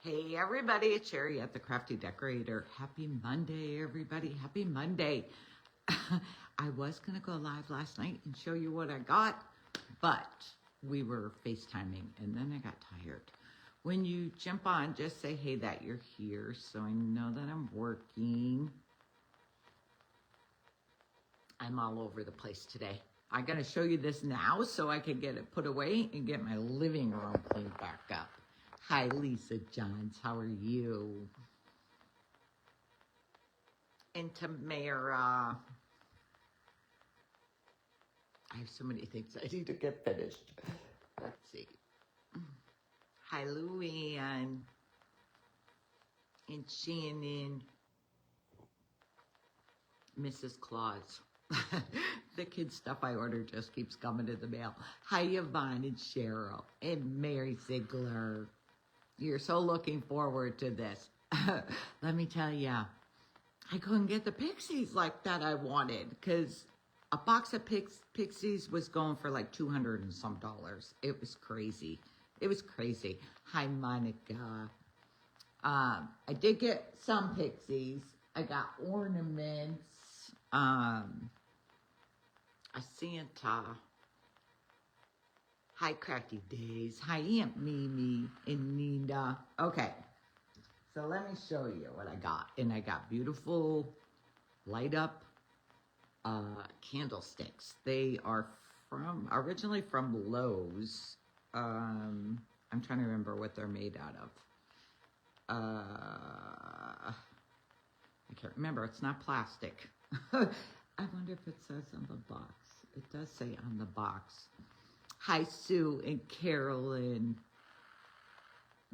Hey everybody, it's Sherry at the Crafty Decorator. Happy Monday, everybody. Happy Monday. I was going to go live last night and show you what I got, but we were FaceTiming and then I got tired. When you jump on, just say, hey, that you're here so I know that I'm working. I'm all over the place today. I'm going to show you this now so I can get it put away and get my living room cleaned back up. Hi, Lisa Johns. How are you? And Tamara. I have so many things I need to get finished. Let's see. Hi, Luann. And Shannon. Mrs. Claus. The kid stuff I ordered just keeps coming in the mail. Hi, Yvonne and Cheryl. And Mary Ziegler. You're so looking forward to this. Let me tell ya, I couldn't get the Pixies like that I wanted because a box of Pixies was going for like $200 and some. It was crazy. It was crazy. Hi, Monica. I did get some Pixies. I got ornaments. A Santa. Hi, Cracky Days. Hi, Aunt Mimi and Nina. Okay, so let me show you what I got. And I got beautiful light up candlesticks. They are originally from Lowe's. I'm trying to remember what they're made out of. I can't remember. It's not plastic. I wonder if it says on the box. It does say on the box. Hi, Sue and Carolyn.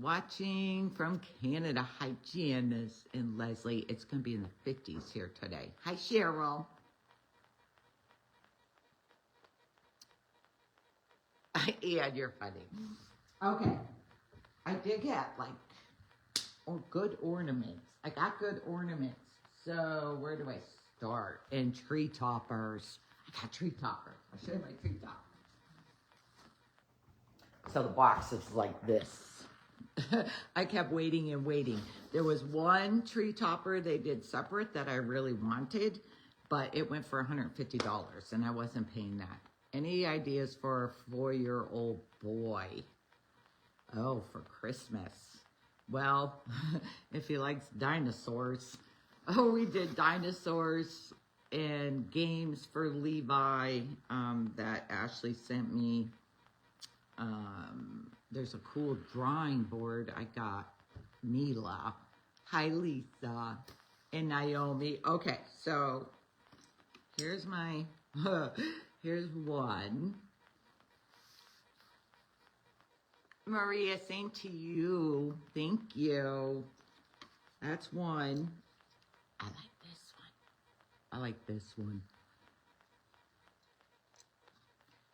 Watching from Canada. Hi, Janice and Leslie. It's going to be in the 50s here today. Hi, Cheryl. And you're funny. Okay. I did get, good ornaments. I got good ornaments. So, where do I start? And tree toppers. I got tree toppers. I'll show you my tree toppers. So the box is like this. I kept waiting and waiting. There was one tree topper they did separate that I really wanted, but it went for $150 and I wasn't paying that. Any ideas for a 4-year-old boy? Oh, for Christmas. Well, if he likes dinosaurs. Oh, we did dinosaurs and games for Levi that Ashley sent me. There's a cool drawing board I got. Mila. Hi, Lisa. And Naomi. Okay, so here's my, here's one. Maria, same to you. Thank you. That's one. I like this one. I like this one.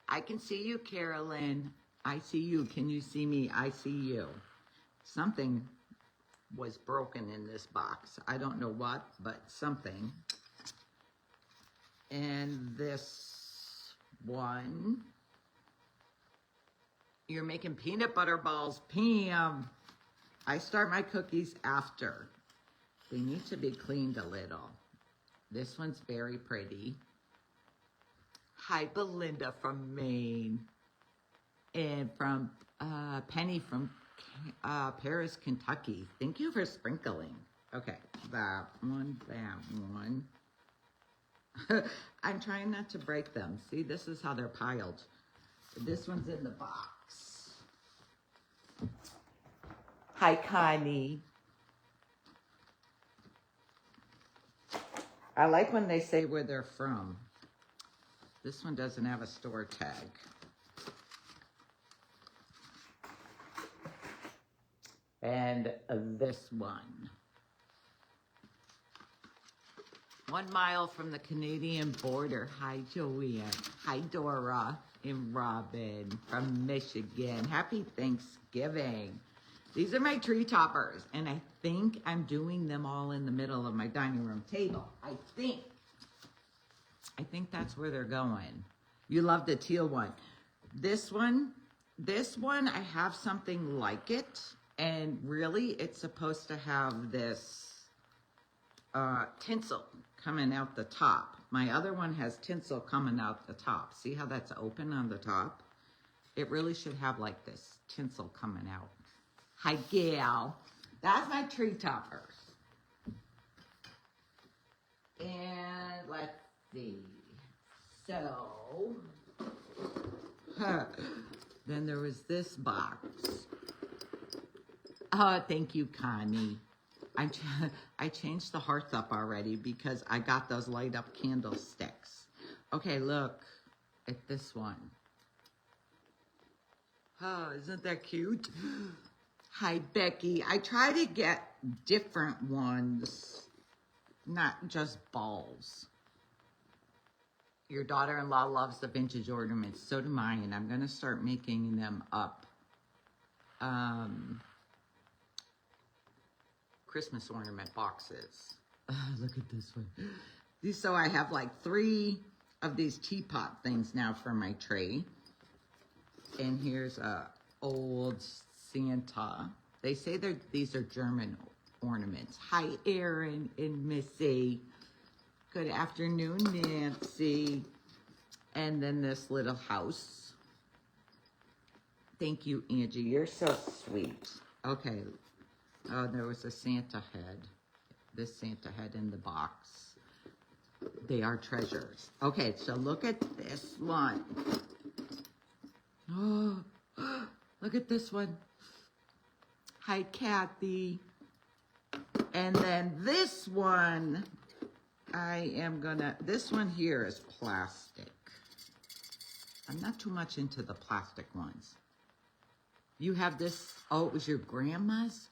I can see you, Carolyn. I see you. Can you see me? I see you. Something was broken in this box. I don't know what, but something. And this one. You're making peanut butter balls, Pam. I start my cookies after. They need to be cleaned a little. This one's very pretty. Hi, Belinda from Maine. And from Penny from Paris, Kentucky. Thank you for sprinkling. Okay, that one. I'm trying not to break them. See, this is how they're piled. This one's in the box. Hi, Connie. I like when they say where they're from. This one doesn't have a store tag. And this one. 1 mile from the Canadian border. Hi, Joanne. Hi, Dora and Robin from Michigan. Happy Thanksgiving. These are my tree toppers, and I think I'm doing them all in the middle of my dining room table. I think that's where they're going. You love the teal one. This one, I have something like it, And really, it's supposed to have this tinsel coming out the top. My other one has tinsel coming out the top. See how that's open on the top? It really should have like this tinsel coming out. Hi, gal. That's my tree toppers. And let's see. So, then there was this box. Oh, thank you, Connie. I changed the hearts up already because I got those light up candlesticks. Okay, look at this one. Oh, isn't that cute? Hi, Becky. I try to get different ones, not just balls. Your daughter-in-law loves the vintage ornaments. So do mine. I'm going to start making them up. Christmas ornament boxes. Look at this one. So I have like 3 of these teapot things now for my tree. And here's a old Santa. They say these are German ornaments. Hi, Erin and Missy. Good afternoon, Nancy. And then this little house. Thank you, Angie. You're so sweet. Okay. Oh, there was a Santa head. This Santa head in the box. They are treasures. Okay, so look at this one. Oh, look at this one. Hi, Kathy. And then this one, this one here is plastic. I'm not too much into the plastic ones. You have this, oh, it was your grandma's?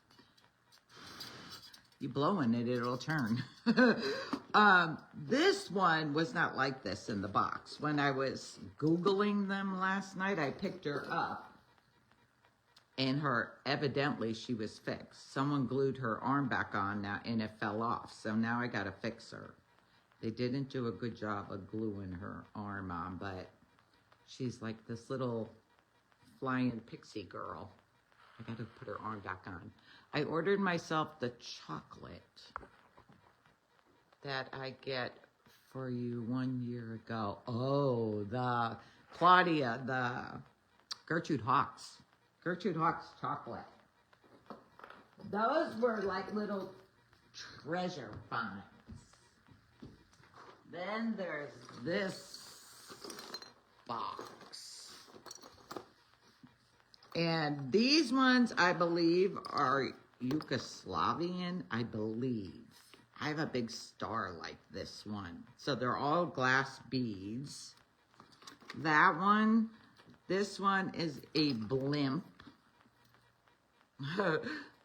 You blow in it, it'll turn. This one was not like this in the box. When I was Googling them last night, I picked her up. And evidently she was fixed. Someone glued her arm back on now and it fell off. So now I gotta fix her. They didn't do a good job of gluing her arm on, but she's like this little flying pixie girl. I gotta put her arm back on. I ordered myself the chocolate that I get for you 1 year ago. Oh, the Claudia, the Gertrude Hawkes chocolate. Those were like little treasure finds. Then there's this box. And these ones, I believe, are Yugoslavian, I believe. I have a big star like this one. So they're all glass beads. That one, this one is a blimp.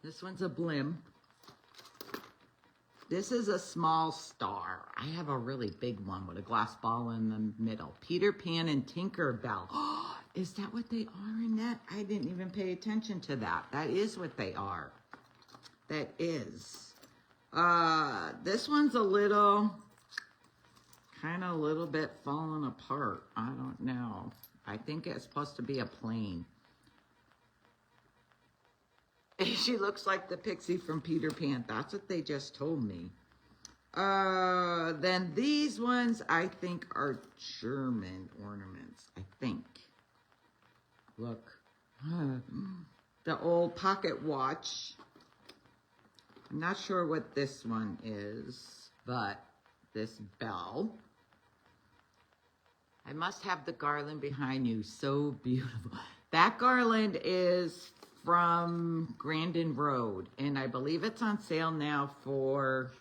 This one's a blimp. This is a small star. I have a really big one with a glass ball in the middle. Peter Pan and Tinkerbell. Is that what they are in that? I didn't even pay attention to that. That is what they are. That is. This one's a little bit falling apart. I don't know. I think it's supposed to be a plane. She looks like the pixie from Peter Pan. That's what they just told me. Then these ones, I think, are German ornaments. I think. Look. The old pocket watch. I'm not sure what this one is, but this bell. I must have the garland behind you. So beautiful. That garland is from Grandin Road, and I believe it's on sale now for,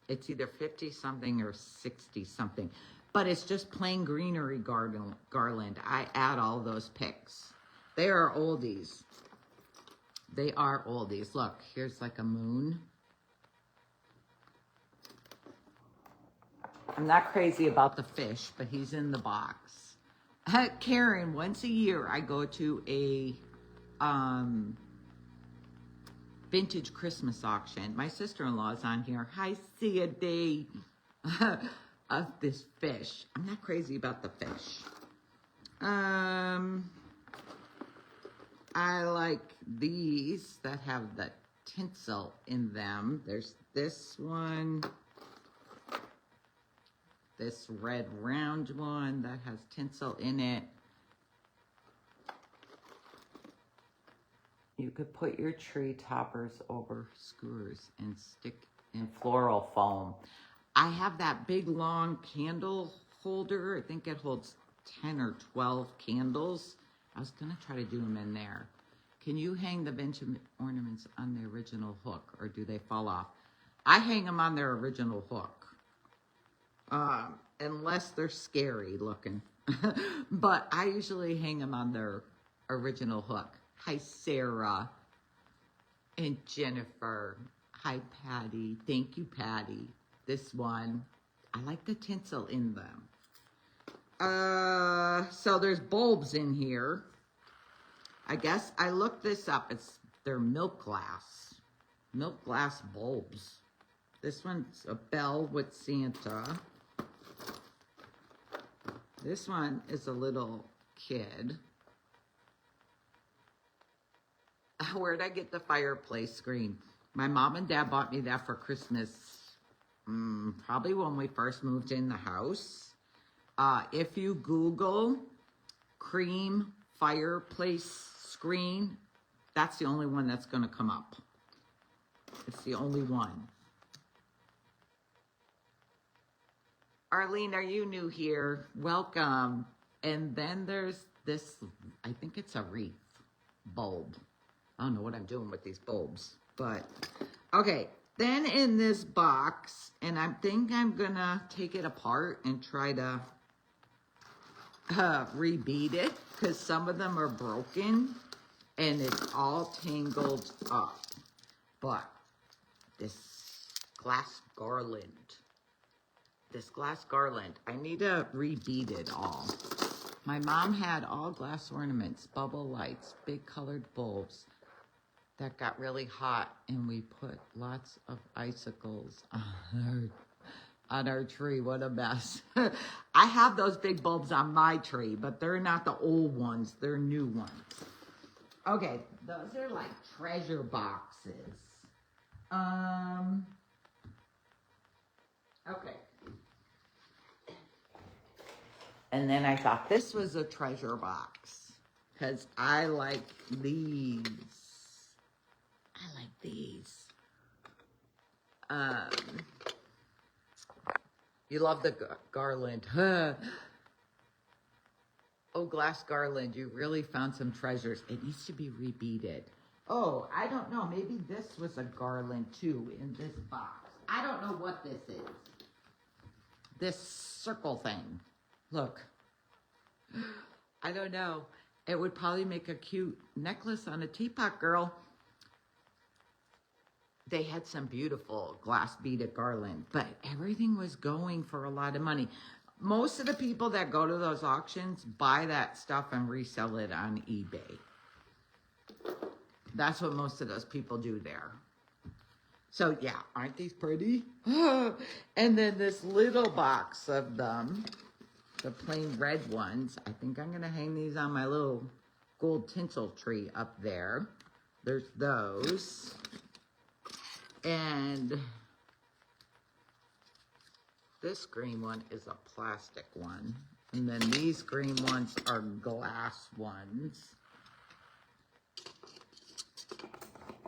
it's either 50 something or 60 something, but it's just plain greenery garland. I add all those pics. They are oldies. They are oldies. Look, here's like a moon. I'm not crazy about the fish, but he's in the box. Karen, once a year I go to a vintage Christmas auction. My sister-in-law is on here. Hi, Sia Day. Of this fish. I'm not crazy about the fish. I like these that have the tinsel in them. There's this one, this red round one that has tinsel in it. You could put your tree toppers over skewers and stick in floral foam. I have that big long candle holder. I think it holds 10 or 12 candles. I was gonna try to do them in there. Can you hang the vintage ornaments on the original hook, or do they fall off? I hang them on their original hook, unless they're scary looking. But I usually hang them on their original hook. Hi, Sarah and Jennifer. Hi, Patty. Thank you, Patty. This one, I like the tinsel in them. So there's bulbs in here. I guess I looked this up. They're milk glass bulbs. This one's a bell with Santa. This one is a little kid. Where'd I get the fireplace screen? My mom and dad bought me that for Christmas, probably when we first moved in the house. If you Google cream fireplace screen, that's the only one that's going to come up. It's the only one. Arlene, are you new here? Welcome. And then there's this, I think it's a wreath bulb. I don't know what I'm doing with these bulbs, but okay. Then in this box, and I think I'm gonna take it apart and try to rebead it, because some of them are broken and it's all tangled up. But this glass garland, I need to rebead it all. My mom had all glass ornaments, bubble lights, big colored bulbs that got really hot, and we put lots of icicles on our tree. What a mess. I have those big bulbs on my tree, but they're not the old ones. They're new ones. Okay, those are like treasure boxes. Okay. And then I thought this was a treasure box, because I like these. You love the garland. Oh, glass garland, you really found some treasures. It needs to be rebeaded. Oh, I don't know. Maybe this was a garland too in this box. I don't know what this is. This circle thing. Look. I don't know. It would probably make a cute necklace on a teapot, girl. They had some beautiful glass beaded garland, but everything was going for a lot of money. Most of the people that go to those auctions buy that stuff and resell it on eBay. That's what most of those people do there. So yeah, aren't these pretty? And then this little box of them, the plain red ones. I think I'm gonna hang these on my little gold tinsel tree up there. There's those. And this green one is a plastic one. And then these green ones are glass ones.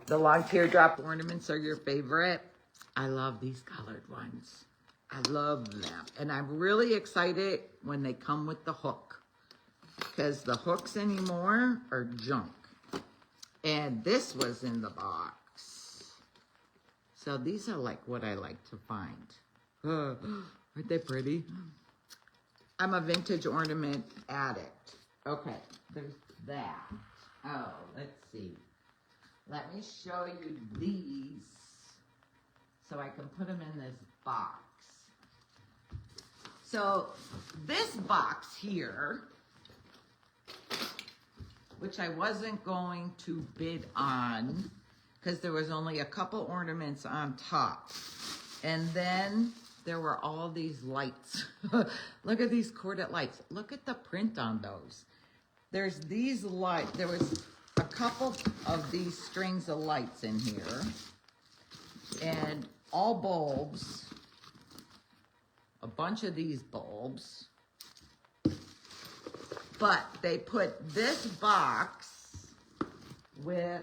The long teardrop ornaments are your favorite. I love these colored ones. I love them. And I'm really excited when they come with the hook, because the hooks anymore are junk. And this was in the box. So these are like what I like to find. Aren't they pretty? I'm a vintage ornament addict. Okay, there's that. Oh, let's see. Let me show you these so I can put them in this box. So this box here, which I wasn't going to bid on because there was only a couple ornaments on top. And then there were all these lights. Look at these corded lights. Look at the print on those. There's these lights. There was a couple of these strings of lights in here, and all bulbs, a bunch of these bulbs, but they put this box with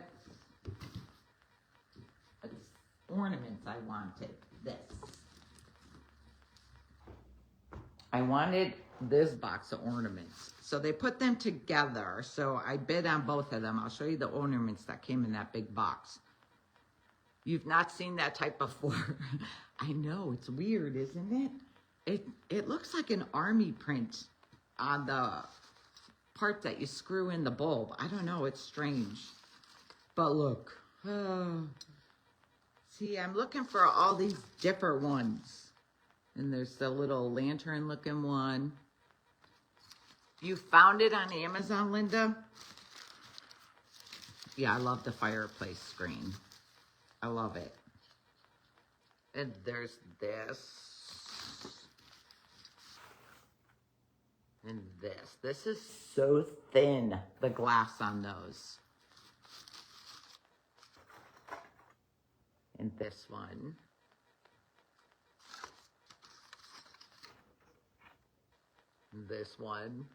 ornaments I wanted. This. I wanted this box of ornaments. So they put them together. So I bid on both of them. I'll show you the ornaments that came in that big box. You've not seen that type before. I know, it's weird, isn't it? It looks like an army print on the part that you screw in the bulb. I don't know, it's strange. But look. See, I'm looking for all these different ones. And there's the little lantern looking one. You found it on Amazon, Linda? Yeah, I love the fireplace screen. I love it. And there's this. And this. This is so thin, the glass on those. And this one. This one.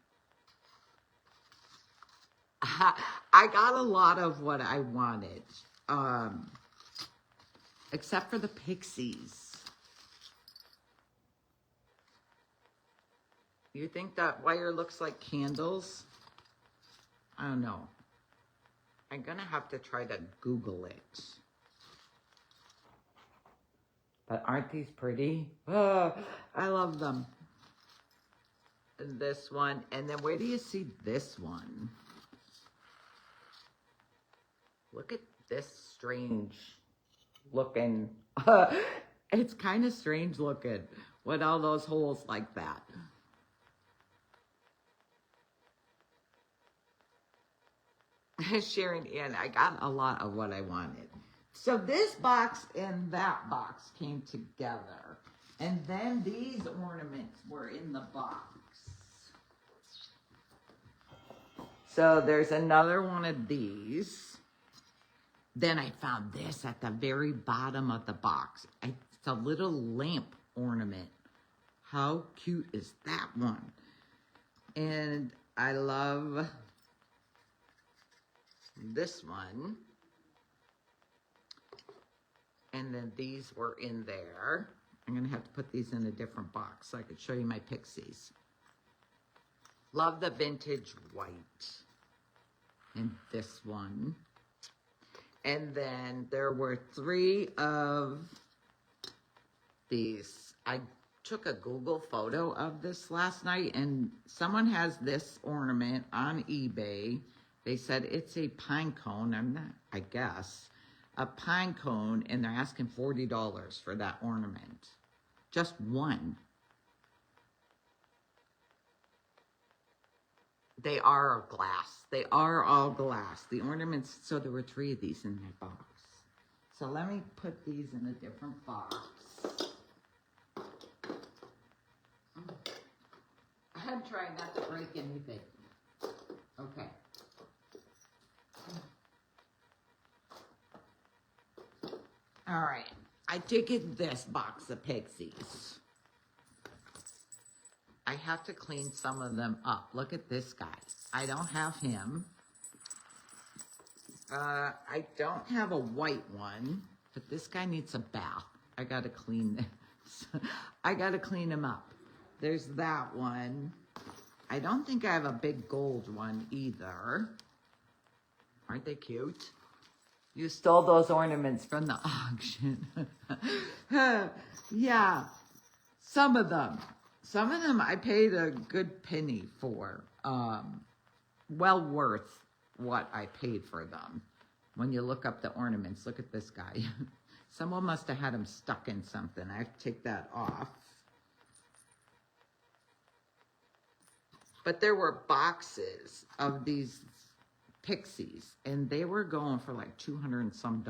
I got a lot of what I wanted, except for the pixies. You think that wire looks like candles? I don't know. I'm gonna have to try to Google it. But aren't these pretty? Oh, I love them. And this one, and then where do you see this one? Look at this strange looking. It's kind of strange looking with all those holes like that. Sharon, and I got a lot of what I wanted. So this box and that box came together. And then these ornaments were in the box. So there's another one of these. Then I found this at the very bottom of the box. It's a little lamp ornament. How cute is that one? And I love this one. And then these were in there. I'm going to have to put these in a different box so I could show you my pixies. Love the vintage white. And this one. And then there were 3 of these. I took a Google photo of this last night, and someone has this ornament on eBay. They said it's a pine cone. I'm not, I guess. A pine cone, and they're asking $40 for that ornament. Just one. They are glass. They are all glass. The ornaments, so there were 3 of these in my box. So let me put these in a different box. I'm trying not to break anything. Okay. All right. I did get this box of pixies. I have to clean some of them up. Look at this guy. I don't have him. I don't have a white one, but this guy needs a bath. I gotta clean this. I gotta clean him up. There's that one. I don't think I have a big gold one either. Aren't they cute? You stole those ornaments from the auction. Yeah, some of them. Some of them I paid a good penny for. Well worth what I paid for them. When you look up the ornaments, look at this guy. Someone must have had him stuck in something. I have to take that off. But there were boxes of these pixies, and they were going for like $200 and some.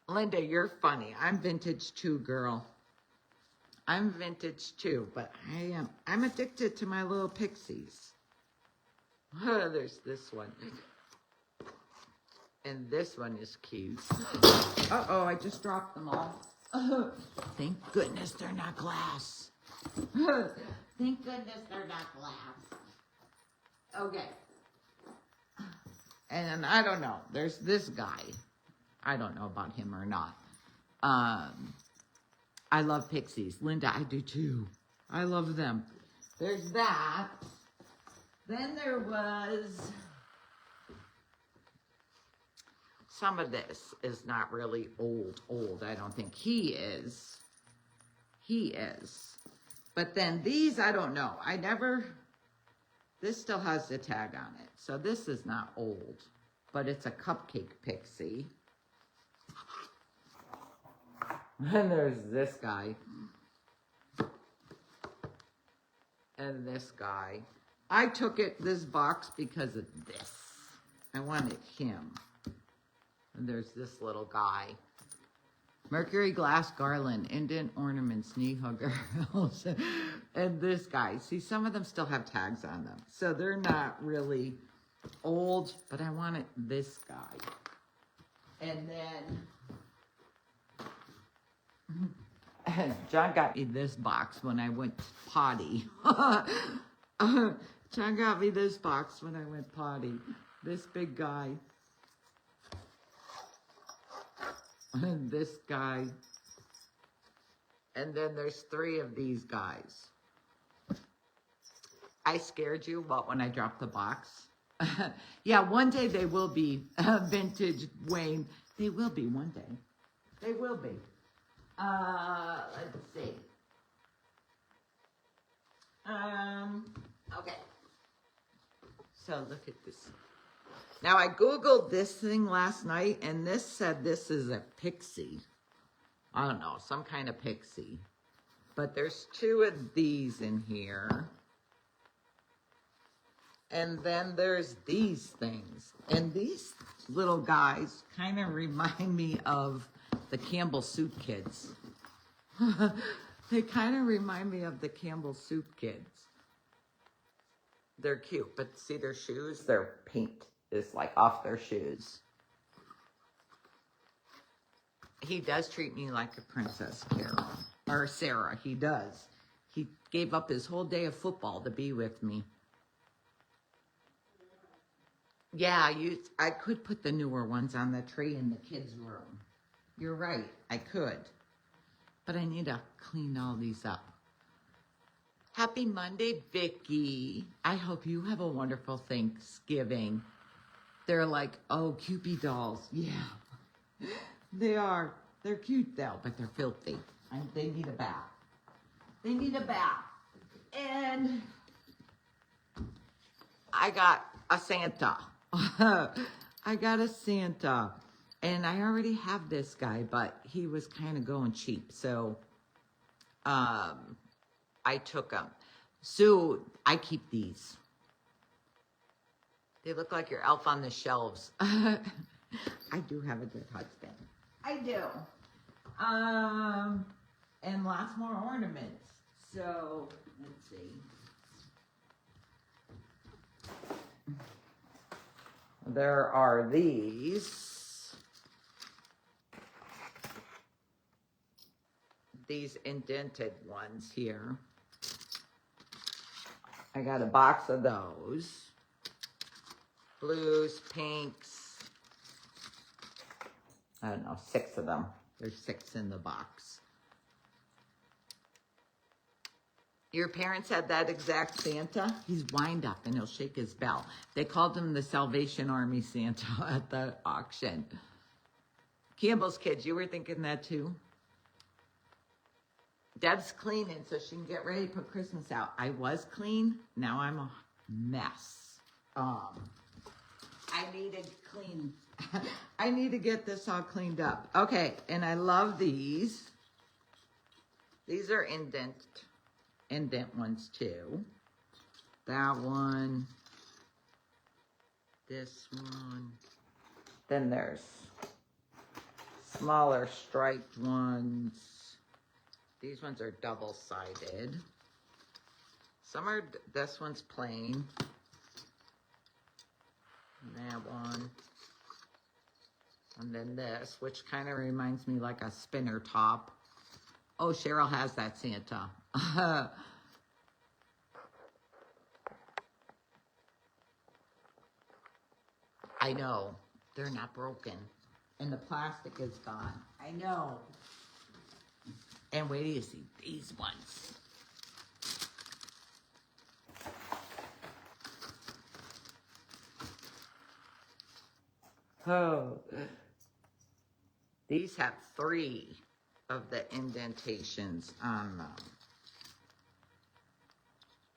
Linda, you're funny. I'm vintage too, girl. I'm vintage too, but I'm addicted to my little pixies. There's this one. And this one is cute. Uh-oh, I just dropped them all. Thank goodness they're not glass. Thank goodness they're not glass. Okay. And I don't know. There's this guy. I don't know about him or not. I love pixies. Linda, I do too. I love them. There's that. Then there was... Some of this is not really old. I don't think. He is. But then these, I don't know. This still has the tag on it. So this is not old, but it's a cupcake pixie. And there's this guy. And this guy. I took this box because of this. I wanted him. And there's this little guy. Mercury glass garland, indent ornaments, knee hugger. And this guy. See, some of them still have tags on them. So they're not really old, but I wanted this guy. And then John got me this box when I went potty. John got me this box when I went potty. This big guy. And this guy. And then there's 3 of these guys. I scared you, what, when I dropped the box? Yeah, one day they will be vintage Wayne. They will be one day. They will be. Let's see. Okay. So look at this. Now I Googled this thing last night and this said this is a pixie. I don't know, some kind of pixie. But there's 2 of these in here. And then there's these things. And these little guys kind of remind me of the Campbell Soup Kids. They kind of remind me of the Campbell Soup Kids. They're cute, but see their shoes? Their paint is like off their shoes. He does treat me like a princess, Carol. Or Sarah, he does. He gave up his whole day of football to be with me. Yeah, I could put the newer ones on the tree in the kids' room. You're right, I could. But I need to clean all these up. Happy Monday, Vicky. I hope you have a wonderful Thanksgiving. They're like, oh, Cupid dolls. Yeah, they are. They're cute, though, but they're filthy. They need a bath. They need a bath. And I got a Santa. I got a Santa. And I already have this guy, but he was kind of going cheap. So I took him. So I keep these. They look like your elf on the shelves. I do have a good husband. I do. And lots more ornaments. So let's see. There are these indented ones here. I got a box of those. Blues, pinks. I don't know, 6 of them. There's 6 in the box. Your parents had that exact Santa? He's wind up and he'll shake his bell. They called him the Salvation Army Santa at the auction. Campbell's kids, you were thinking that too? Deb's cleaning so she can get ready to put Christmas out. I was clean. Now I'm a mess. I need to clean. I need to get this all cleaned up. Okay, and I love these. These are indent ones too. That one. This one. Then there's smaller striped ones. These ones are double-sided. Some are, this one's plain. And that one. And then this, which kind of reminds me like a spinner top. Oh, Cheryl has that Santa. I know. They're not broken. And the plastic is gone. I know. And wait till you see these ones. Oh. These have 3 of the indentations on them.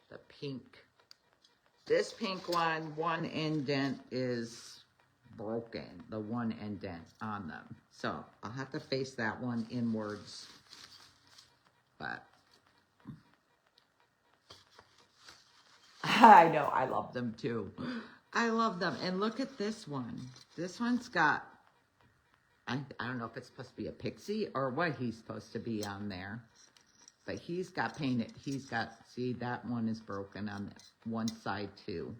The pink. This pink one indent is broken. The one indent on them. So I'll have to face that one inwards. But I know, I love them too. I love them. And look at this one. This one's got, I don't know if it's supposed to be a pixie or what he's supposed to be on there. But he's got painted, he's got, see, that one is broken on one side too.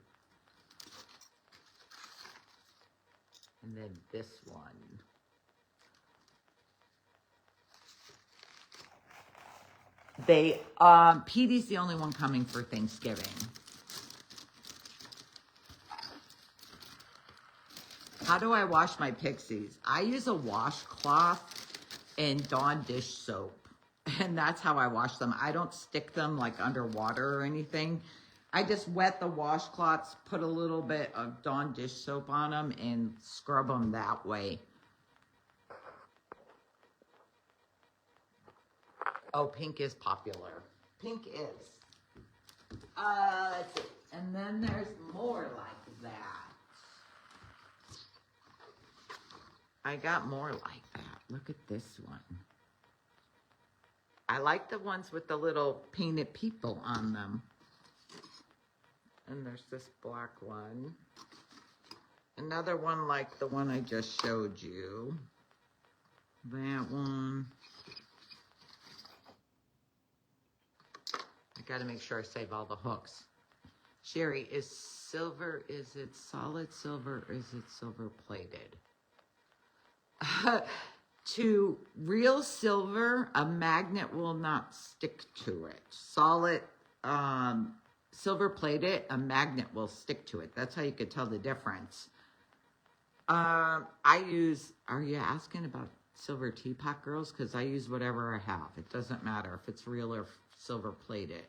And then this one. They, Petey's the only one coming for Thanksgiving. How do I wash my pixies? I use a washcloth and Dawn dish soap. And that's how I wash them. I don't stick them like underwater or anything. I just wet the washcloths, put a little bit of Dawn dish soap on them and scrub them that way. Oh, pink is popular. Pink is. Let's see. And then there's more like that. I got more like that. Look at this one. I like the ones with the little painted people on them. And there's this black one. Another one like the one I just showed you. That one. I gotta make sure I save all the hooks. Sherry, is silver, is it solid silver or is it silver plated? To real silver, a magnet will not stick to it. Solid silver plated, a magnet will stick to it. That's how you could tell the difference. I use, are you asking about silver teapot, girls? Because I use whatever I have. It doesn't matter if it's real or silver plated.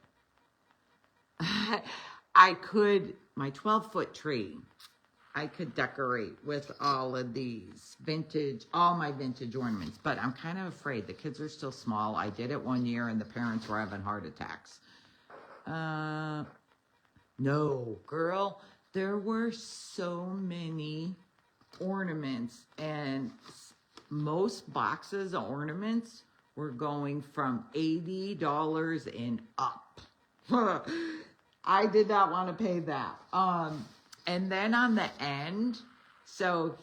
I could, my 12-foot tree, I could decorate with all of these vintage, all my vintage ornaments, but I'm kind of afraid. The kids are still small. I did it one year and the parents were having heart attacks. No, girl, there were so many ornaments and most boxes of ornaments were going from $80 and up. I did not want to pay that. And then on the end, so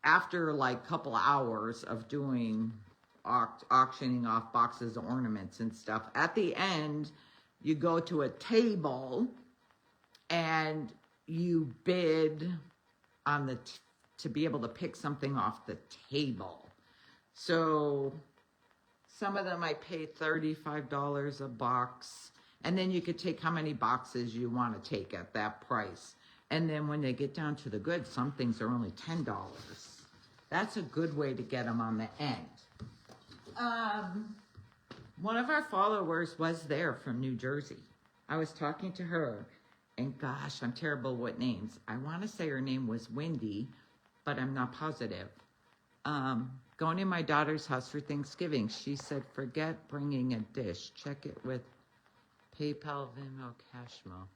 after like a couple hours of doing auctioning off boxes of ornaments and stuff, at the end, you go to a table and you bid on the, to be able to pick something off the table. So some of them I paid $35 a box. And then you could take how many boxes you want to take at that price. And then when they get down to the goods, some things are only $10. That's a good way to get them on the end. One of our followers was there from New Jersey. I was talking to her, and gosh, I'm terrible with names. I want to say her name was Wendy, but I'm not positive. Going to my daughter's house for Thanksgiving, she said, forget bringing a dish. Check it with PayPal, Venmo, Cashmo.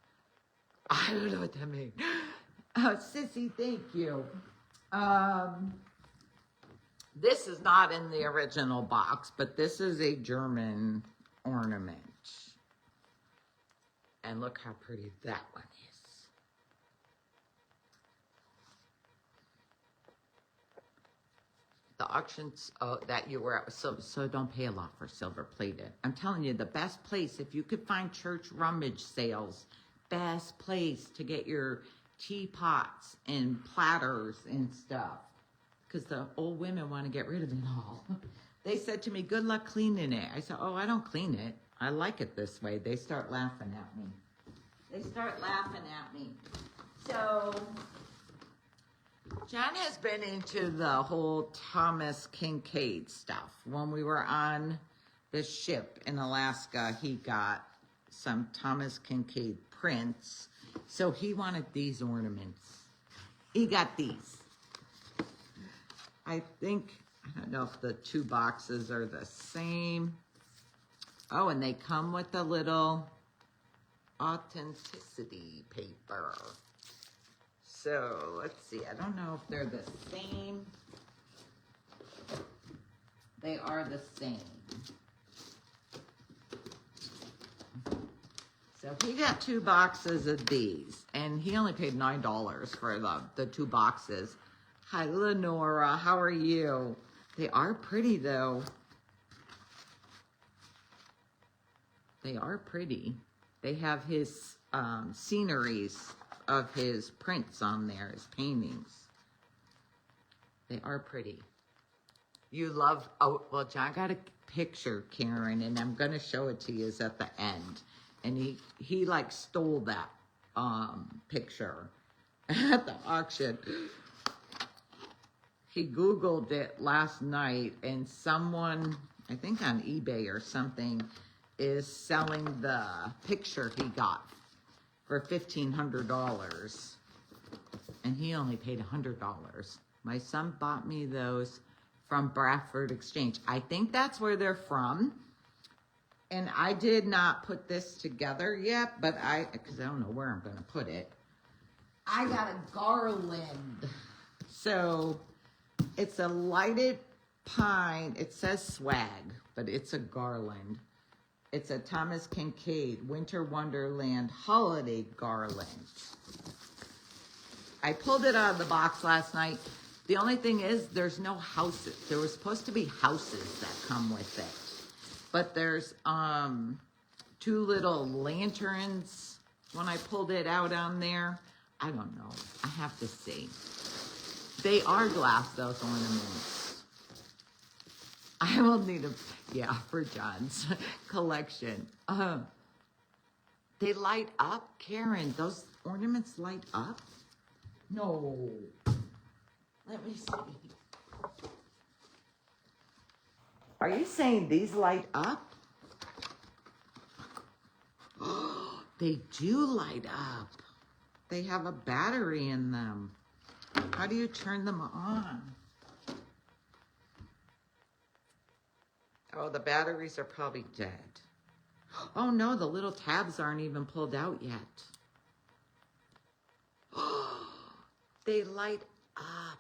I don't know what that means. Sissy, thank you. This is not in the original box, but this is a German ornament. And look how pretty that one is. The auctions that you were at, so don't pay a lot for silver plated. I'm telling you, the best place, if you could find church rummage sales, best place to get your teapots and platters and stuff. because the old women want to get rid of it all. They said to me, good luck cleaning it. I said, oh, I don't clean it. I like it this way. They start laughing at me. So, John has been into the whole Thomas Kinkade stuff. When we were on the ship in Alaska, he got some Thomas Kinkade prints. So he wanted these ornaments. He got these. I think, I don't know if the two boxes are the same. Oh, and they come with a little authenticity paper. So, let's see. I don't know if they're the same. They are the same. So, he got 2 boxes of these. And he only paid $9 for the 2 boxes. Hi, Lenora. How are you? They are pretty, though. They are pretty. They have his sceneries of his prints on there, his paintings. They are pretty. You love, oh, well, John got a picture, Karen, and I'm going to show it to you is at the end. And he like stole that picture at the auction. He Googled it last night, and someone, I think on eBay or something, is selling the picture he got for $1,500. And he only paid $100. My son bought me those from Bradford Exchange. I think that's where they're from. And I did not put this together yet, but because I don't know where I'm going to put it. I got a garland. So it's a lighted pine. It says swag, but it's a garland. It's a Thomas Kinkade Winter Wonderland holiday garland. I pulled it out of the box last night. The only thing is there's no houses. There was supposed to be houses that come with it. But there's 2 little lanterns when I pulled it out on there. I don't know. I have to see. They are glass, those ornaments. I will need for John's collection. They light up, Karen. Those ornaments light up? No. Let me see. Are you saying these light up? They do light up. They have a battery in them. How do you turn them on? Oh, the batteries are probably dead. Oh no, the little tabs aren't even pulled out yet. They light up.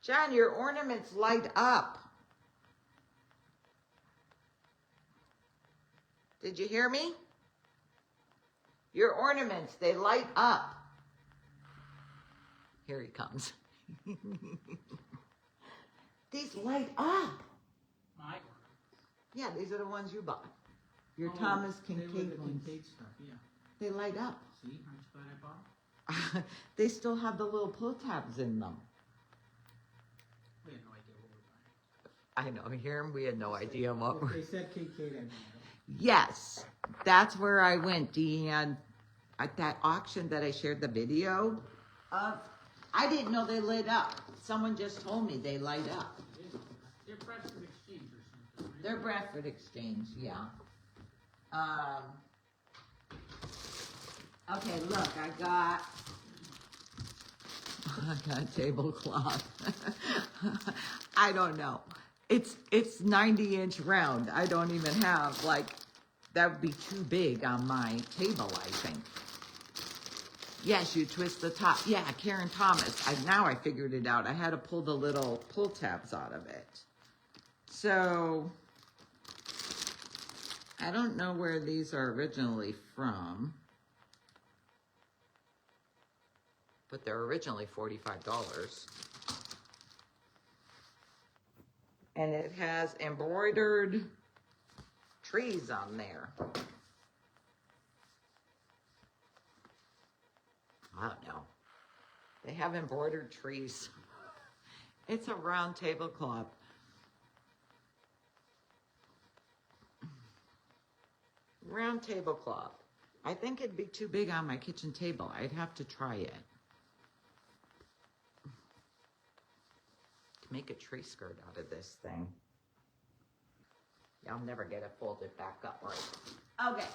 John, your ornaments light up. Did you hear me? Your ornaments, they light up. Here he comes. These light up. My ornaments. Yeah, these are the ones you bought. Your Thomas Kinkade ones. Kinkade stuff, yeah. They light up. See, aren't you glad I bought? They still have the little pull tabs in them. We had no idea what we were buying. I know, here we had no idea what If we're... they said Kinkade, I know. Yes, that's where I went, Deanne. At that auction that I shared the video of, I didn't know they lit up. Someone just told me they light up. They're Bradford Exchange or something, right? They're Bradford Exchange, yeah. Okay, look, I got a tablecloth. I don't know. It's 90-inch round. I don't even have, like, that would be too big on my table, I think. Yes, you twist the top. Yeah, Karen Thomas. Now I figured it out. I had to pull the little pull tabs out of it. So, I don't know where these are originally from. But they're originally $45. And it has embroidered trees on there. I don't know. They have embroidered trees. It's a round tablecloth. Round tablecloth. I think it'd be too big on my kitchen table. I'd have to try it. Make a tree skirt out of this thing. I'll never get it folded back up right. Okay.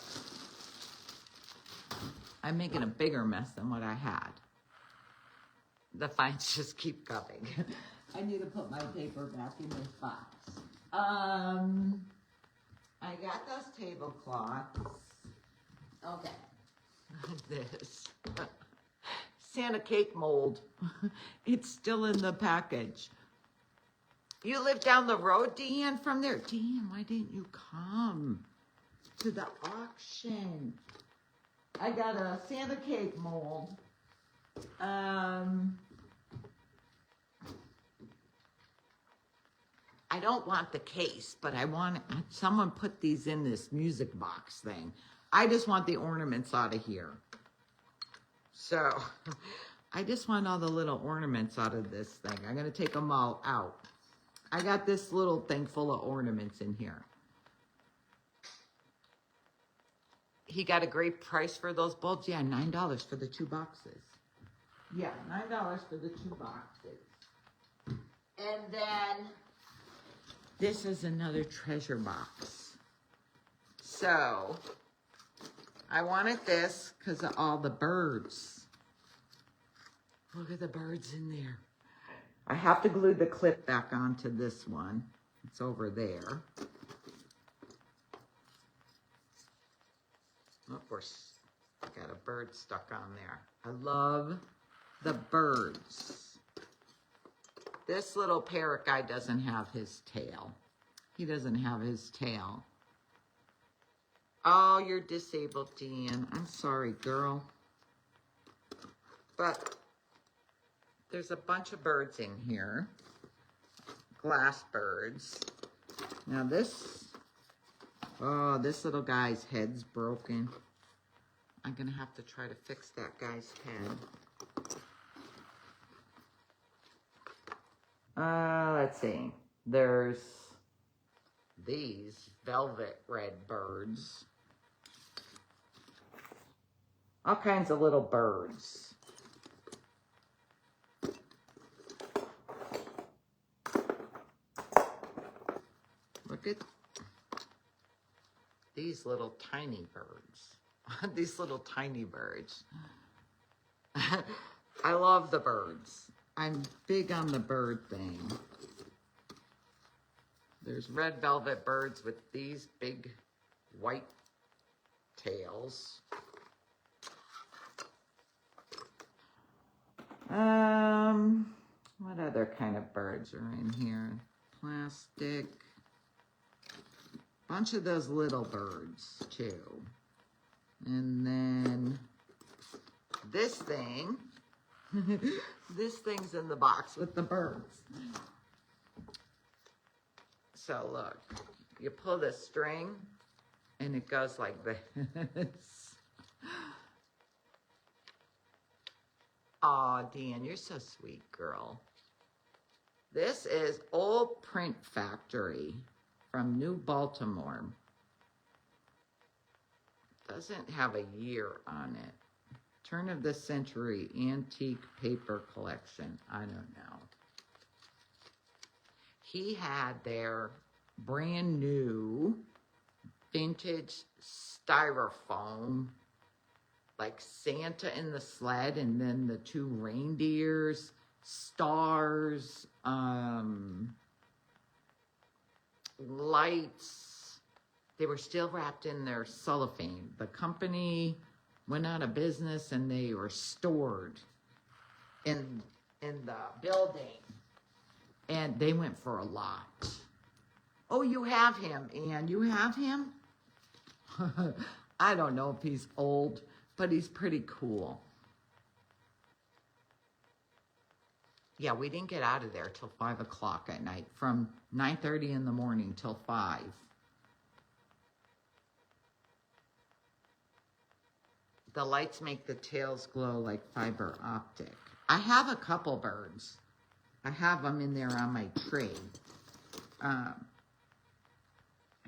I'm making a bigger mess than what I had. The finds just keep coming. I need to put my paper back in this box. I got those tablecloths. Okay. This. Santa cake mold. It's still in the package. You live down the road, Deanne, from there. Deanne, why didn't you come to the auction? I got a Santa cake mold. I don't want the case, but I want someone put these in this music box thing. I just want the ornaments out of here. So, I just want all the little ornaments out of this thing. I'm going to take them all out. I got this little thing full of ornaments in here. He got a great price for those bulbs. Yeah, $9 for the 2 boxes. Yeah, $9 for the 2 boxes. And then this is another treasure box. So, I wanted this because of all the birds. Look at the birds in there. I have to glue the clip back onto this one. It's over there. Of course, got a bird stuck on there. I love the birds. This little parrot guy doesn't have his tail. He doesn't have his tail. Oh, you're disabled, Deanne. I'm sorry, girl. But there's a bunch of birds in here. Glass birds. Now this little guy's head's broken. I'm gonna have to try to fix that guy's head. Let's see. There's these velvet red birds. All kinds of little birds. Look at these little tiny birds. These little tiny birds. I love the birds. I'm big on the bird thing. There's red velvet birds with these big white tails. What other kind of birds are in here? Plastic. Bunch of those little birds too. And then this thing, this thing's in the box with the birds. So look, you pull the string and it goes like this. Aw, Deanne, you're so sweet, girl. This is Old Print Factory from New Baltimore. Doesn't have a year on it. Turn of the century antique paper collection. I don't know. He had their brand new vintage styrofoam, like Santa in the sled, and then the 2 reindeers, stars, lights. They were still wrapped in their cellophane. The company went out of business and they were stored in the building. And they went for a lot. Oh, you have him, Ann. You have him? I don't know if he's old, but he's pretty cool. Yeah, we didn't get out of there till 5 o'clock at night. From 9:30 in the morning till 5. The lights make the tails glow like fiber optic. I have a couple birds. I have them in there on my tree. I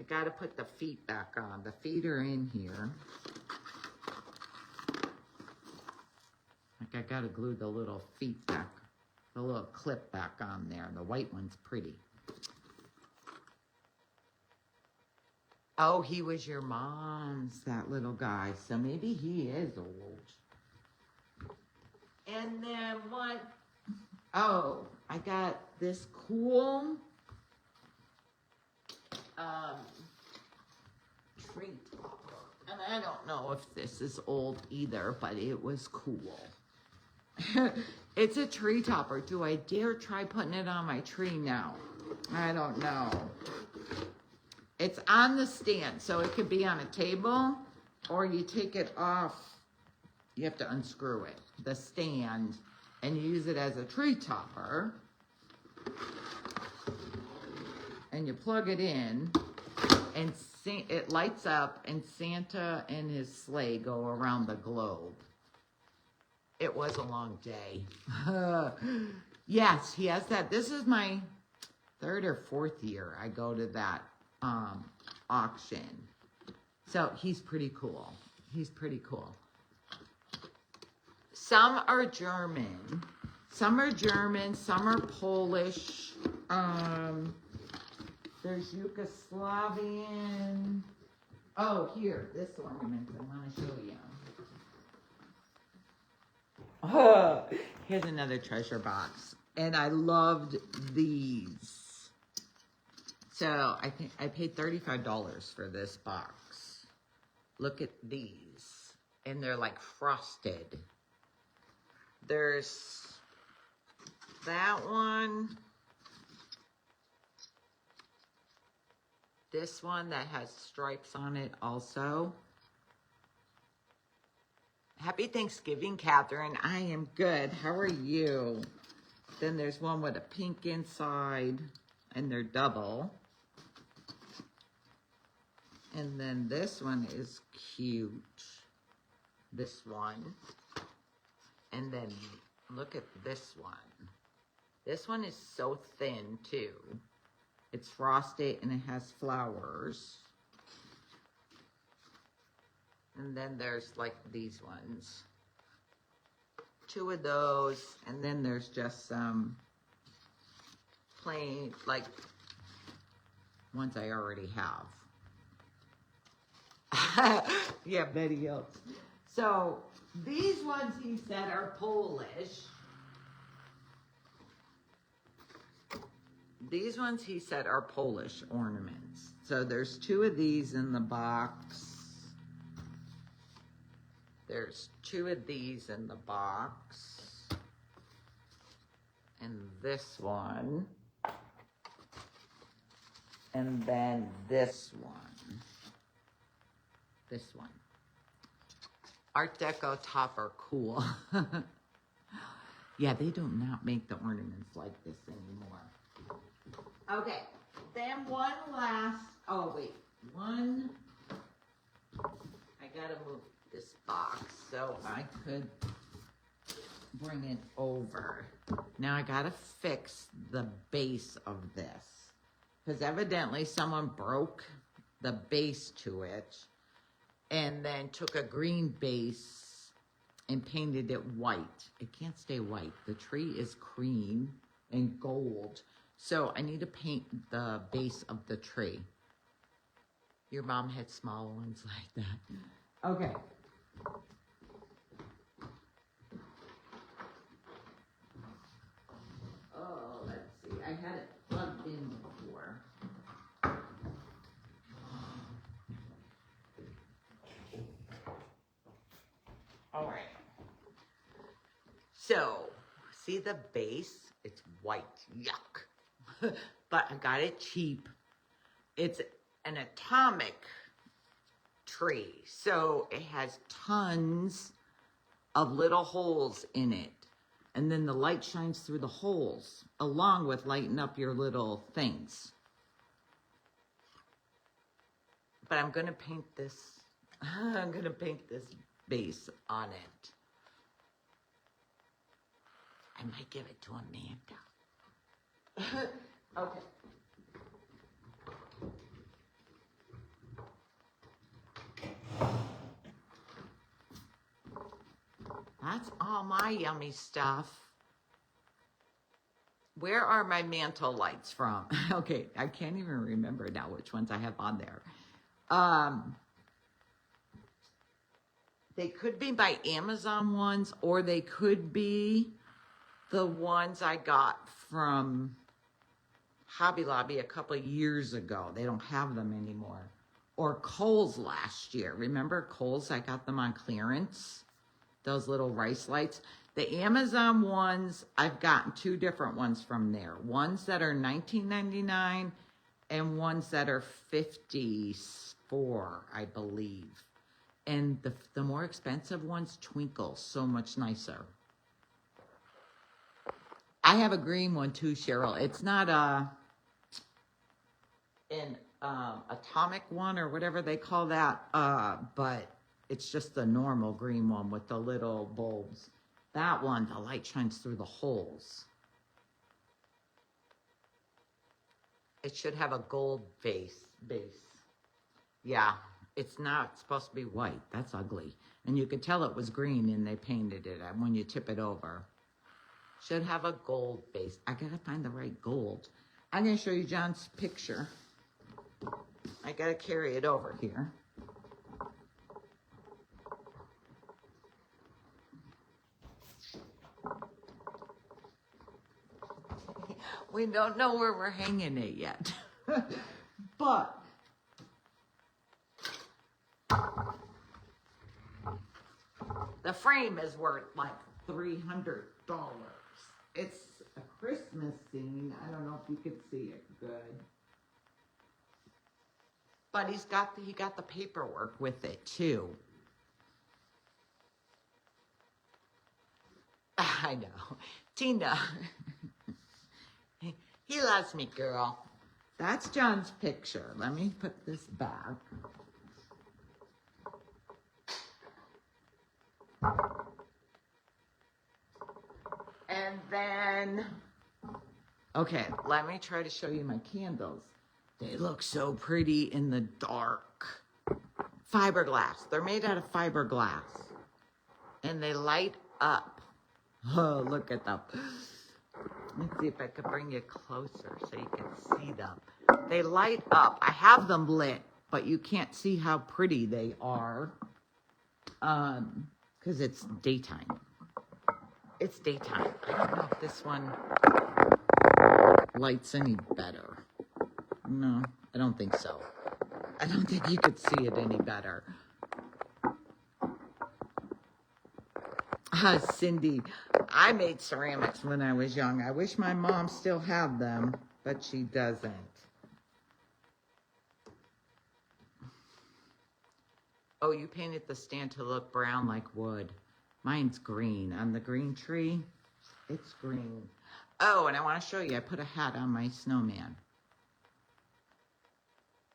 got to put the feet back on. The feet are in here. Like I got to glue the little feet back, the little clip back on there. The white one's pretty. Oh, he was your mom's, that little guy. So maybe he is old. And then what? Oh, I got this cool tree topper. And I don't know if this is old either, but it was cool. It's a tree topper. Do I dare try putting it on my tree now? I don't know. It's on the stand, so it could be on a table, or you take it off. You have to unscrew it, the stand, and use it as a tree topper. And you plug it in, and it lights up, and Santa and his sleigh go around the globe. It was a long day. Yes, he has that. This is my 3rd or 4th year I go to that auction. So he's pretty cool. He's pretty cool. Some are German. Some are German. Some are Polish. There's Yugoslavian. Oh, here, this ornament I want to show you. Oh, here's another treasure box. And I loved these. So I think I paid $35 for this box. Look at these. And they're like frosted. There's that one. This one that has stripes on it also. Happy Thanksgiving, Catherine. I am good. How are you? Then there's one with a pink inside, and they're double. And then this one is cute. This one. And then look at this one. This one is so thin too. It's frosted and it has flowers. And then there's like these ones. 2 of those. And then there's just some plain, like, ones I already have. Yeah, Betty Hills. So these ones he said are Polish. These ones he said are Polish ornaments. So there's 2 of these in the box. There's 2 of these in the box. And this one. And then this one. This one. Art Deco topper, cool. Yeah, they do not make the ornaments like this anymore. Okay, then one last, oh wait, one, I gotta move this box so I could bring it over. Now I gotta fix the base of this, because evidently someone broke the base to it and then took a green base and painted it white. It can't stay white. The tree is cream and gold. So I need to paint the base of the tree. Your mom had small ones like that. Okay. Oh, let's see. I had it plugged in before. All right. So, see the base? It's white. Yuck. But I got it cheap. It's an atomic tree. So it has tons of little holes in it. And then the light shines through the holes, along with lighting up your little things. But I'm going to paint this. I'm going to paint this base on it. I might give it to Amanda. Okay. That's all my yummy stuff. Where are my mantle lights from? Okay, I can't even remember now which ones I have on there. They could be my Amazon ones, or they could be the ones I got from Hobby Lobby a couple of years ago. They don't have them anymore. Or Kohl's last year. Remember Kohl's? I got them on clearance. Those little rice lights. The Amazon ones, I've gotten two different ones from there. Ones that are $19.99 and ones that are $54, I believe. And the more expensive ones twinkle so much nicer. I have a green one too, Cheryl. It's not an atomic one or whatever they call that, but it's just the normal green one with the little bulbs. That one, the light shines through the holes. It should have a gold base. Yeah, it's not supposed to be white. That's ugly. And you could tell it was green and they painted it when you tip it over. Should have a gold base. I gotta find the right gold. I'm gonna show you John's picture. I gotta carry it over here. We don't know where we're hanging it yet. But the frame is worth like $300. It's a Christmas scene. I don't know if you could see it good. But he got the paperwork with it too. I know. Tina. He loves me, girl. That's John's picture. Let me put this back. And then, okay, let me try to show you my candles. They look so pretty in the dark. Fiberglass. They're made out of fiberglass. And they light up. Oh, look at them. Let's see if I could bring you closer so you can see them. They light up. I have them lit, but you can't see how pretty they are. Because it's daytime. It's daytime. I don't know if this one lights any better. No, I don't think so. I don't think you could see it any better. Cindy, I made ceramics when I was young. I wish my mom still had them, but she doesn't. Oh, you painted the stand to look brown like wood. Mine's green. On the green tree, it's green. Oh, and I want to show you, I put a hat on my snowman.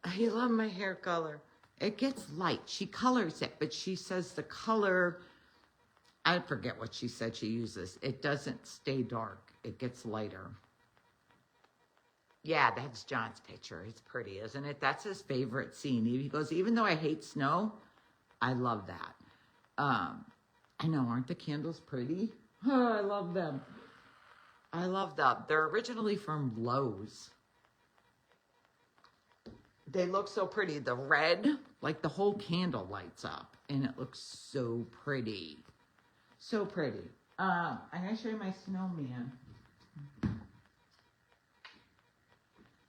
I love my hair color. It gets light. She colors it, but she says the color, I forget what she said she uses. It doesn't stay dark. It gets lighter. Yeah, that's John's picture. It's pretty, isn't it? That's his favorite scene. He goes, even though I hate snow, I love that. I know, aren't the candles pretty? Oh, I love them. I love them. They're originally from Lowe's. They look so pretty. The red, like the whole candle lights up, and it looks so pretty. So pretty. I'm going to show you my snowman.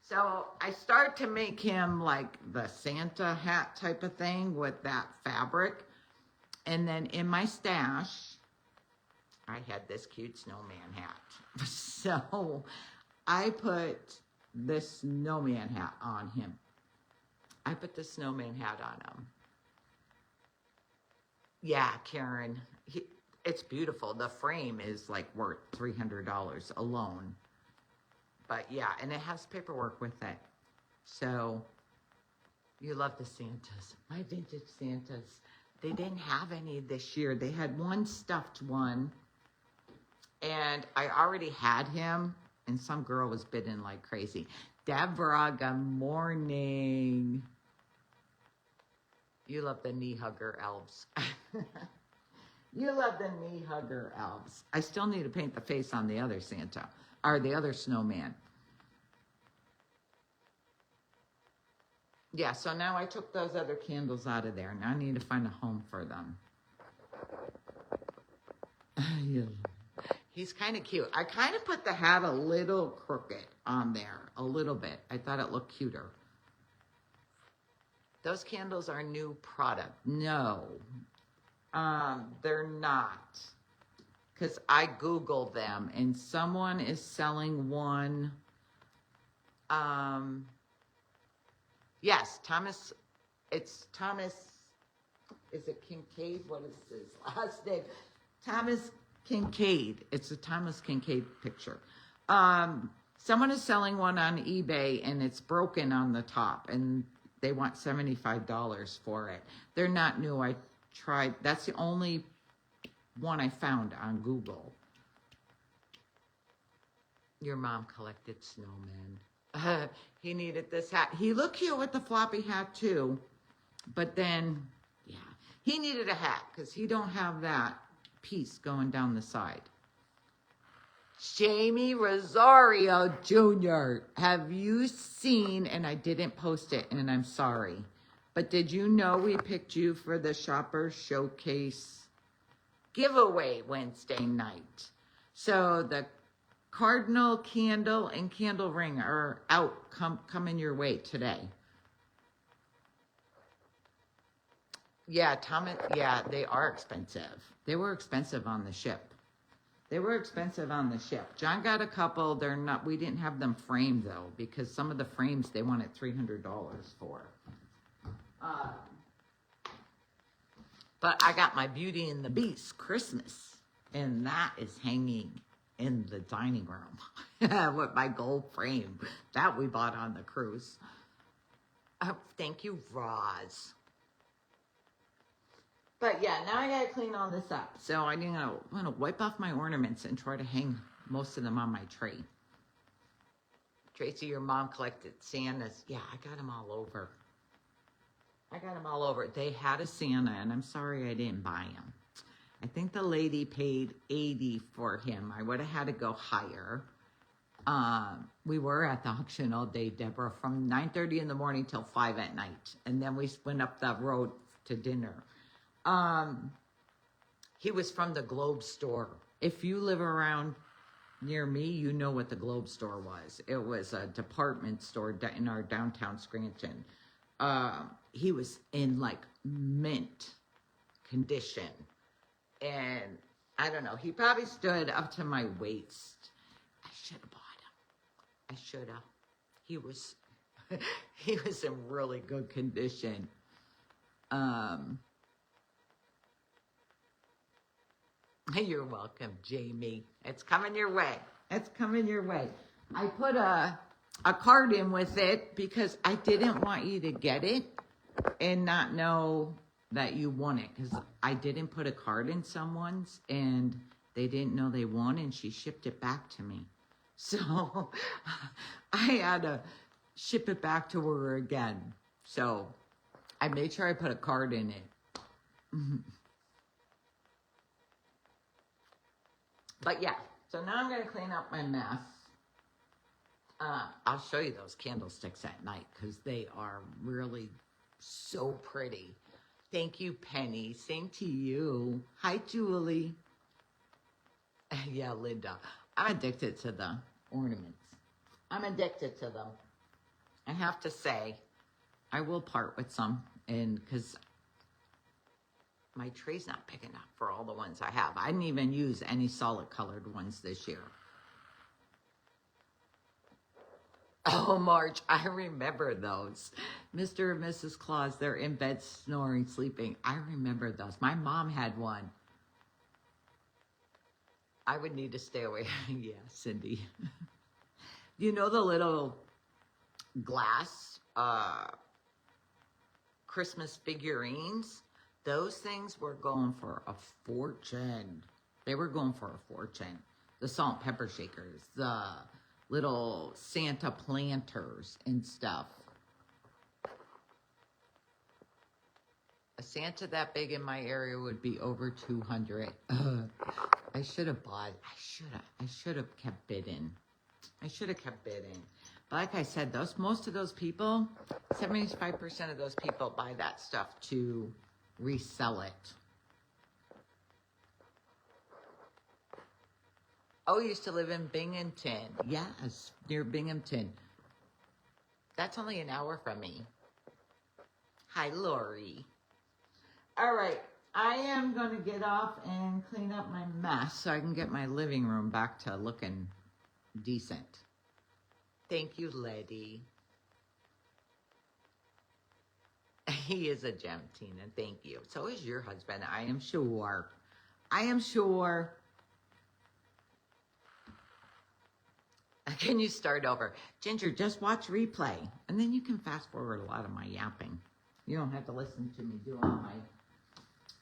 So I start to make him like the Santa hat type of thing with that fabric. And then in my stash, I had this cute snowman hat. So I put this snowman hat on him. I put the snowman hat on him. Yeah, Karen. It's beautiful. The frame is like worth $300 alone. But yeah, and it has paperwork with it. So you love the Santas. My vintage Santas. They didn't have any this year. They had one stuffed one. And I already had him, and some girl was bidding like crazy. Deborah, good morning. You love the knee hugger elves. You love the knee hugger elves. I still need to paint the face on the other Santa, or the other snowman. Yeah, so now I took those other candles out of there. Now I need to find a home for them. Yeah. He's kind of cute. I kind of put the hat a little crooked on there, a little bit. I thought it looked cuter. Those candles are new product. No, they're not. Because I Googled them, and someone is selling one. Yes, Thomas. It's Thomas. Is it Kincaid? What is his last name? Thomas Kincaid. It's a Thomas Kincaid picture. Someone is selling one on eBay, and it's broken on the top, and they want $75 for it. They're not new. I tried. That's the only one I found on Google. Your mom collected snowmen. He needed this hat. He looked cute with the floppy hat too, but then, yeah, he needed a hat because he don't have that piece going down the side. Jamie Rosario Jr., have you seen, and I didn't post it, and I'm sorry, but did you know we picked you for the Shoppers Showcase giveaway Wednesday night? So the cardinal candle and candle ring are out, coming your way today. Yeah, Thomas, yeah, they are expensive. They were expensive on the ship. They were expensive on the ship. John got a couple. They're not, we didn't have them framed though, because some of the frames they wanted $300 for. But I got my Beauty and the Beast Christmas, and that is hanging in the dining room with my gold frame that we bought on the cruise. Oh, thank you, Roz. But yeah, now I gotta clean all this up. So I'm gonna wipe off my ornaments and try to hang most of them on my tree. Tracy, your mom collected Santas. Yeah, I got them all over. I got them all over. They had a Santa, and I'm sorry I didn't buy him. I think the lady paid $80 for him. I would have had to go higher. We were at the auction all day, Deborah, from 9:30 in the morning till 5 at night. And then we went up the road to dinner. He was from the Globe store. If you live around near me, you know what the Globe store was. It was a department store in our downtown Scranton. He was in like mint condition. And I don't know, he probably stood up to my waist. I should have bought him. I should have. He was, he was in really good condition. You're welcome, Jamie. It's coming your way. It's coming your way. I put a card in with it because I didn't want you to get it and not know that you won it, because I didn't put a card in someone's and they didn't know they won, and she shipped it back to me. So I had to ship it back to her again. So I made sure I put a card in it. But yeah, so now I'm going to clean up my mess. I'll show you those candlesticks at night because they are really so pretty. Thank you, Penny. Same to you. Hi, Julie. Yeah, Linda. I'm addicted to the ornaments. I'm addicted to them. I have to say, I will part with some, and because my tree's not big enough for all the ones I have. I didn't even use any solid colored ones this year. Oh, March, I remember those. Mr. and Mrs. Claus, they're in bed snoring, sleeping. I remember those. My mom had one. I would need to stay away. Yeah, Cindy. You know the little glass Christmas figurines? Those things were going for a fortune. They were going for a fortune. the salt and pepper shakers, the little Santa planters and stuff. A Santa that big in my area would be over 200. I should have bought. I should have kept bidding. But like I said, most of those people, 75% of those people buy that stuff to resell it. Oh, you used to live in Binghamton. Yes, near Binghamton. That's only an hour from me. Hi, Lori. All right, I am going to get off and clean up my mess so I can get my living room back to looking decent. Thank you, Letty. He is a gem, Tina. Thank you. So is your husband, I am sure. I am sure. Can you start over? Ginger, just watch replay. And then you can fast forward a lot of my yapping. You don't have to listen to me do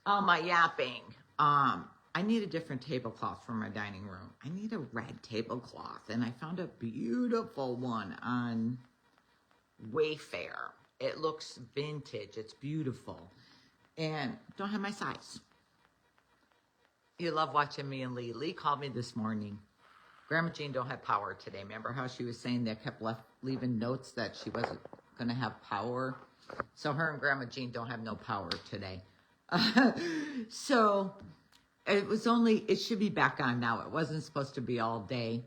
all my yapping. I need a different tablecloth for my dining room. I need a red tablecloth. And I found a beautiful one on Wayfair. It looks vintage. It's beautiful. And don't have my size. You love watching me and Lee. Lee called me this morning. Grandma Jean don't have power today. Remember how she was saying they kept leaving notes that she wasn't going to have power? So her and Grandma Jean don't have no power today. So it should be back on now. It wasn't supposed to be all day.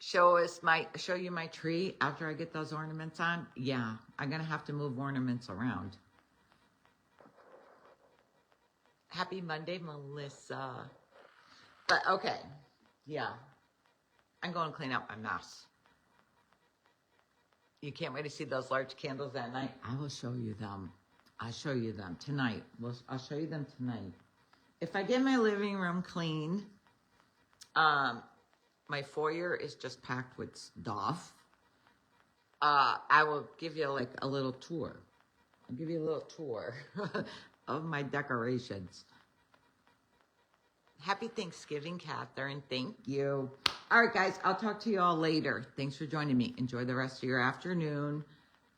Show you my tree after I get those ornaments on? Yeah, I'm going to have to move ornaments around. Happy Monday, Melissa. But okay, yeah. I'm going to clean up my mess. You can't wait to see those large candles at night? I will show you them. I'll show you them tonight. I'll show you them tonight. If I get my living room clean, my foyer is just packed with stuff. I will give you like a little tour. I'll give you a little tour of my decorations. Happy Thanksgiving, Catherine. Thank you. All right, guys, I'll talk to you all later. Thanks for joining me. Enjoy the rest of your afternoon.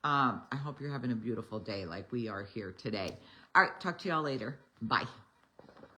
I hope you're having a beautiful day like we are here today. All right, talk to you all later. Bye.